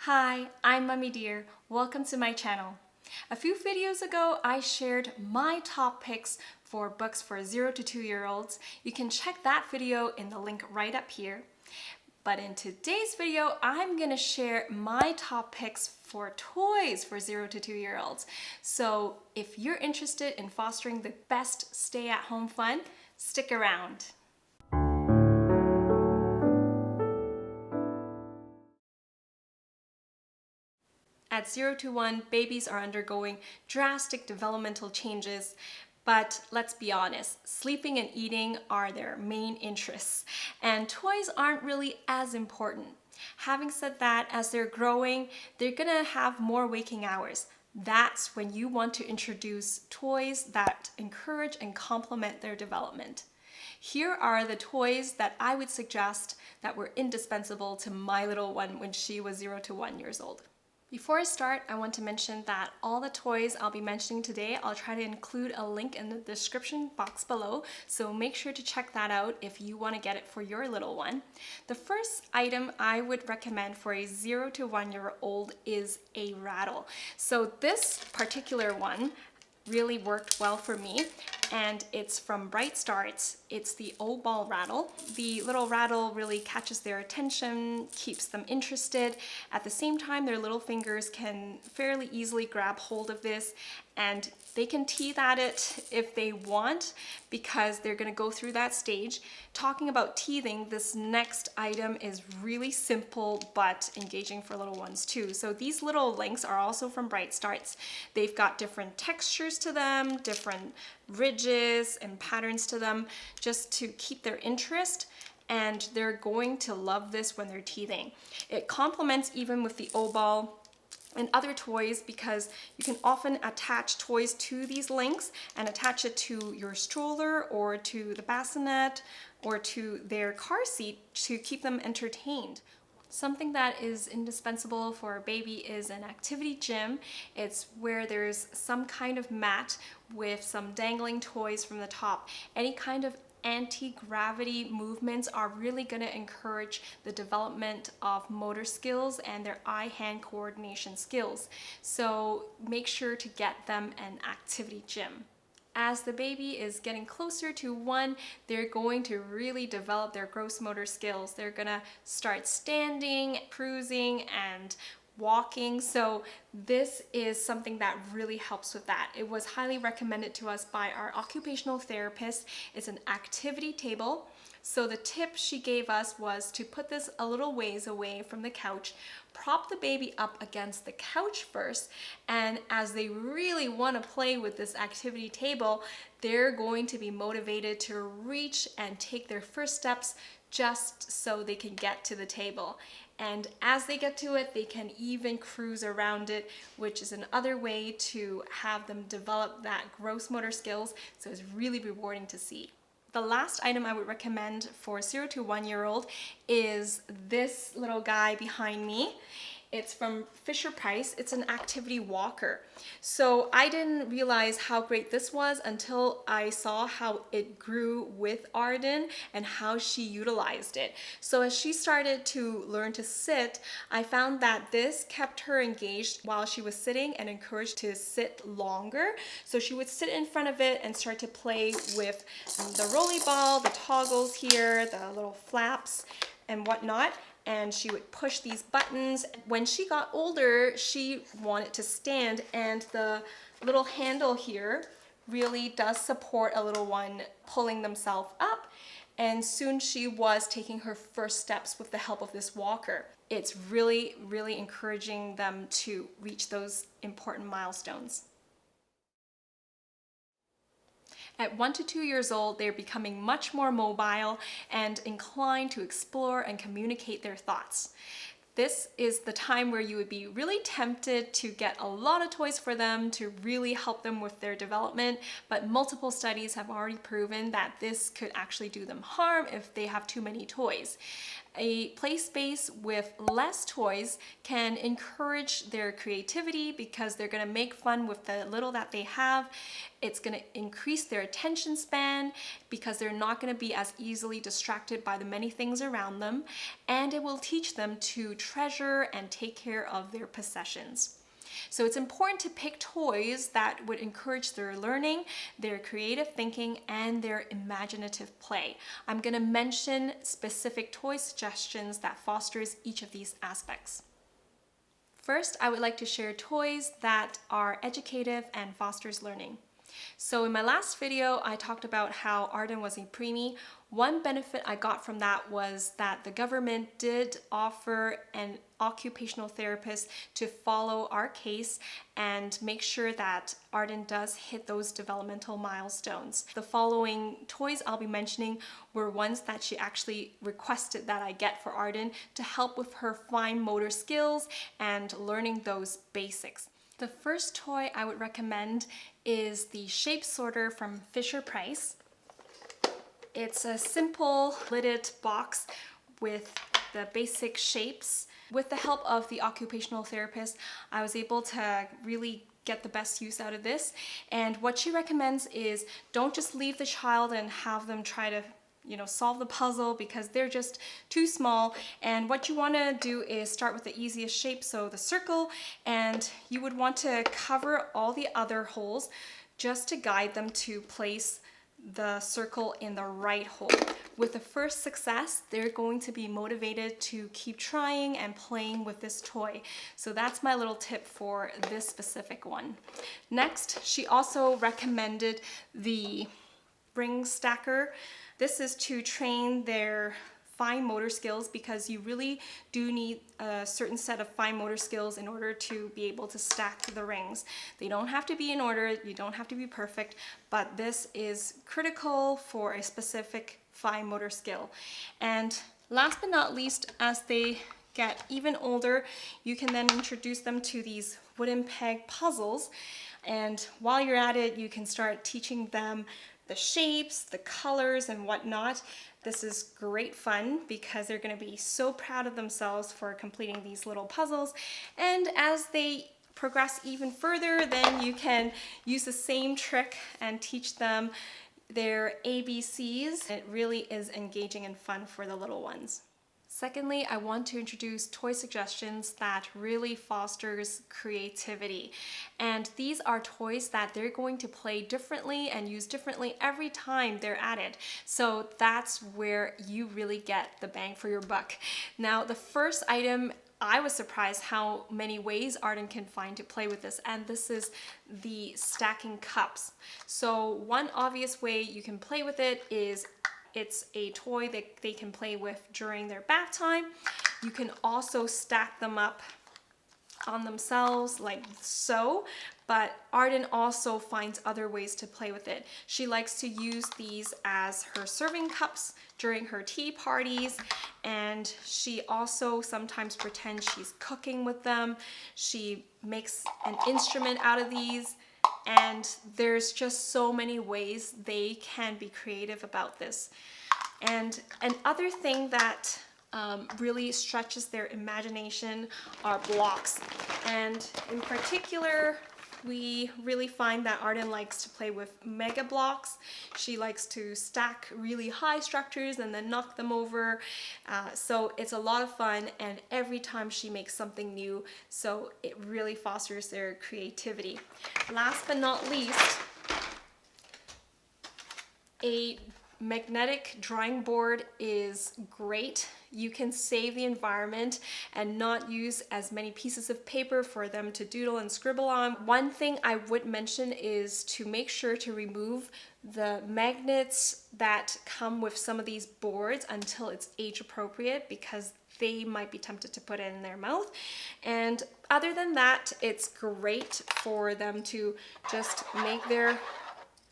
Hi, I'm Mummy Dear. Welcome to my channel. A few videos ago, I shared my top picks for books for 0 to 2-year-olds. You can check that video in the link right up here. But in today's video, I'm gonna share my top picks for toys for 0 to 2-year-olds. So if you're interested in fostering the best stay-at-home fun, stick around. At 0 to 1, babies are undergoing drastic developmental changes, but let's be honest, sleeping and eating are their main interests, and toys aren't really as important. Having said that, as they're growing, they're gonna have more waking hours. That's when you want to introduce toys that encourage and complement their development. Here are the toys that I would suggest that were indispensable to my little one when she was 0 to 1 years old. Before I start, I want to mention that all the toys I'll be mentioning today, I'll try to include a link in the description box below, so make sure to check that out if you want to get it for your little one. The first item I would recommend for a 0 to 1-year-old is a rattle. So this particular one really worked well for me, and it's from Bright Starts. It's the old ball rattle. The little rattle really catches their attention, keeps them interested. At the same time, their little fingers can fairly easily grab hold of this, and they can teeth at it if they want because they're gonna go through that stage. Talking about teething, this next item is really simple but engaging for little ones too. So these little links are also from Bright Starts. They've got different textures to them, different ridges and patterns to them, just to keep their interest, and they're going to love this when they're teething. It complements even with the O-ball and other toys because you can often attach toys to these links and attach it to your stroller or to the bassinet or to their car seat to keep them entertained. Something that is indispensable for a baby is an activity gym. It's where there's some kind of mat with some dangling toys from the top. Any kind of anti-gravity movements are really going to encourage the development of motor skills and their eye-hand coordination skills. So make sure to get them an activity gym. As the baby is getting closer to 1, they're going to really develop their gross motor skills. They're gonna start standing, cruising, and walking. So this is something that really helps with that. It was highly recommended to us by our occupational therapist. It's an activity table. So the tip she gave us was to put this a little ways away from the couch, prop the baby up against the couch first, and as they really want to play with this activity table, they're going to be motivated to reach and take their first steps just so they can get to the table. And as they get to it, they can even cruise around it, which is another way to have them develop that gross motor skills. So it's really rewarding to see. The last item I would recommend for 0 to 1-year-old is this little guy behind me. It's from Fisher-Price. It's an activity walker. So I didn't realize how great this was until I saw how it grew with Arden and how she utilized it. So as she started to learn to sit, I found that this kept her engaged while she was sitting and encouraged to sit longer. So she would sit in front of it and start to play with the rolly ball, the toggles here, the little flaps and whatnot, and she would push these buttons. When she got older, she wanted to stand, and the little handle here really does support a little one pulling themselves up, and soon she was taking her first steps with the help of this walker. It's really, really encouraging them to reach those important milestones. At 1 to 2 years old, they're becoming much more mobile and inclined to explore and communicate their thoughts. This is the time where you would be really tempted to get a lot of toys for them to really help them with their development, but multiple studies have already proven that this could actually do them harm if they have too many toys. A play space with less toys can encourage their creativity because they're going to make fun with the little that they have. It's going to increase their attention span because they're not going to be as easily distracted by the many things around them, and it will teach them to treasure and take care of their possessions. So it's important to pick toys that would encourage their learning, their creative thinking, and their imaginative play. I'm going to mention specific toy suggestions that fosters each of these aspects. First, I would like to share toys that are educative and fosters learning. So in my last video, I talked about how Arden was a preemie. One benefit I got from that was that the government did offer an occupational therapist to follow our case and make sure that Arden does hit those developmental milestones. The following toys I'll be mentioning were ones that she actually requested that I get for Arden to help with her fine motor skills and learning those basics. The first toy I would recommend is the shape sorter from Fisher-Price. It's a simple lidded box with the basic shapes. With the help of the occupational therapist, I was able to really get the best use out of this. And what she recommends is don't just leave the child and have them try to solve the puzzle because they're just too small. And what you want to do is start with the easiest shape, so the circle, and you would want to cover all the other holes just to guide them to place the circle in the right hole. With the first success, they're going to be motivated to keep trying and playing with this toy. So that's my little tip for this specific one. Next, she also recommended the ring stacker. This is to train their fine motor skills because you really do need a certain set of fine motor skills in order to be able to stack the rings. They don't have to be in order, you don't have to be perfect, but this is critical for a specific fine motor skill. And last but not least, as they get even older, you can then introduce them to these wooden peg puzzles. And while you're at it, you can start teaching them the shapes, the colors, and whatnot. This is great fun because they're going to be so proud of themselves for completing these little puzzles. And as they progress even further, then you can use the same trick and teach them their ABCs. It really is engaging and fun for the little ones. Secondly, I want to introduce toy suggestions that really fosters creativity. And these are toys that they're going to play differently and use differently every time they're at it. So that's where you really get the bang for your buck. Now, the first item, I was surprised how many ways Arden can find to play with this, and this is the stacking cups. So one obvious way you can play with it is it's a toy that they can play with during their bath time. You can also stack them up on themselves like so, but Arden also finds other ways to play with it. She likes to use these as her serving cups during her tea parties, and she also sometimes pretends she's cooking with them. She makes an instrument out of these, and there's just so many ways they can be creative about this. And another thing that really stretches their imagination are blocks. And in particular, we really find that Arden likes to play with mega blocks. She likes to stack really high structures and then knock them over. So it's a lot of fun, and every time she makes something new, so it really fosters their creativity. Last but not least, a magnetic drawing board is great. You can save the environment and not use as many pieces of paper for them to doodle and scribble on. One thing I would mention is to make sure to remove the magnets that come with some of these boards until it's age appropriate, because they might be tempted to put it in their mouth. And other than that, it's great for them to just make their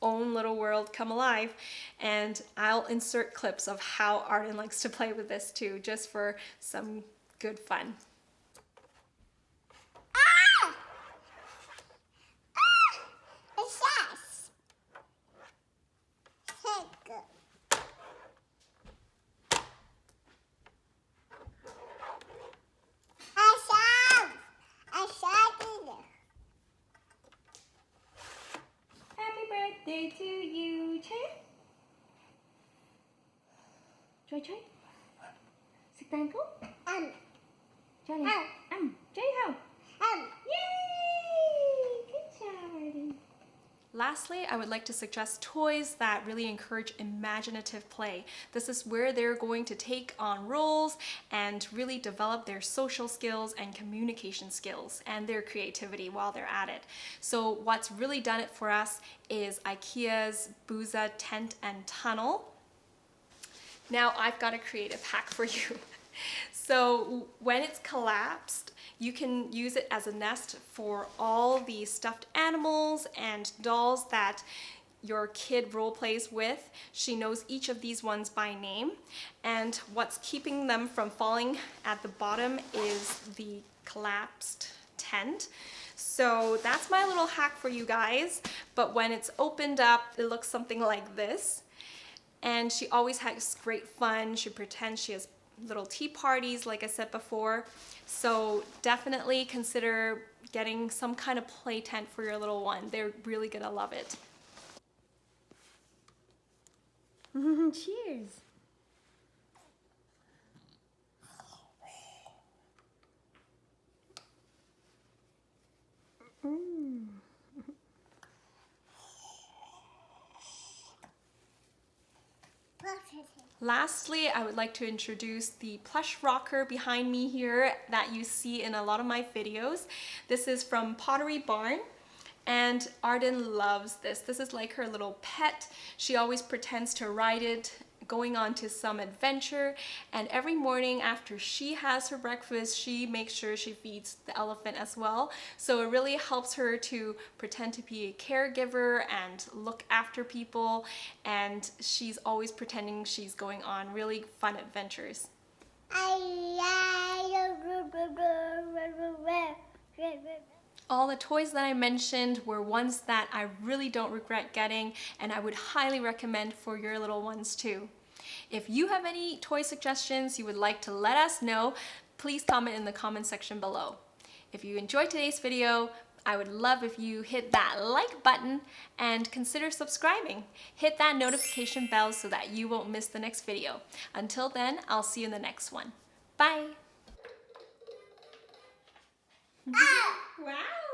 own little world come alive. And I'll insert clips of how Arden likes to play with this too, just for some good fun. Chơi. Xịt tàn không? Chơi đi. Chơi không? Yay! Good job, Arden. Lastly, I would like to suggest toys that really encourage imaginative play. This is where they're going to take on roles and really develop their social skills and communication skills and their creativity while they're at it. So what's really done it for us is IKEA's Buza tent and tunnel. Now I've got a creative hack for you. So when it's collapsed, you can use it as a nest for all the stuffed animals and dolls that your kid role plays with. She knows each of these ones by name, and what's keeping them from falling at the bottom is the collapsed tent. So that's my little hack for you guys, but when it's opened up, it looks something like this. And she always has great fun. She pretends she has little tea parties, like I said before. So definitely consider getting some kind of play tent for your little one. They're really gonna love it. Cheers. Lastly, I would like to introduce the plush rocker behind me here that you see in a lot of my videos. This is from Pottery Barn, and Arden loves this. This is like her little pet. She always pretends to ride it, going on to some adventure, and every morning after she has her breakfast, she makes sure she feeds the elephant as well. So it really helps her to pretend to be a caregiver and look after people, and she's always pretending she's going on really fun adventures. All the toys that I mentioned were ones that I really don't regret getting, and I would highly recommend for your little ones too. If you have any toy suggestions you would like to let us know, please comment in the comment section below. If you enjoyed today's video, I would love if you hit that like button and consider subscribing. Hit that notification bell so that you won't miss the next video. Until then, I'll see you in the next one. Bye! Wow!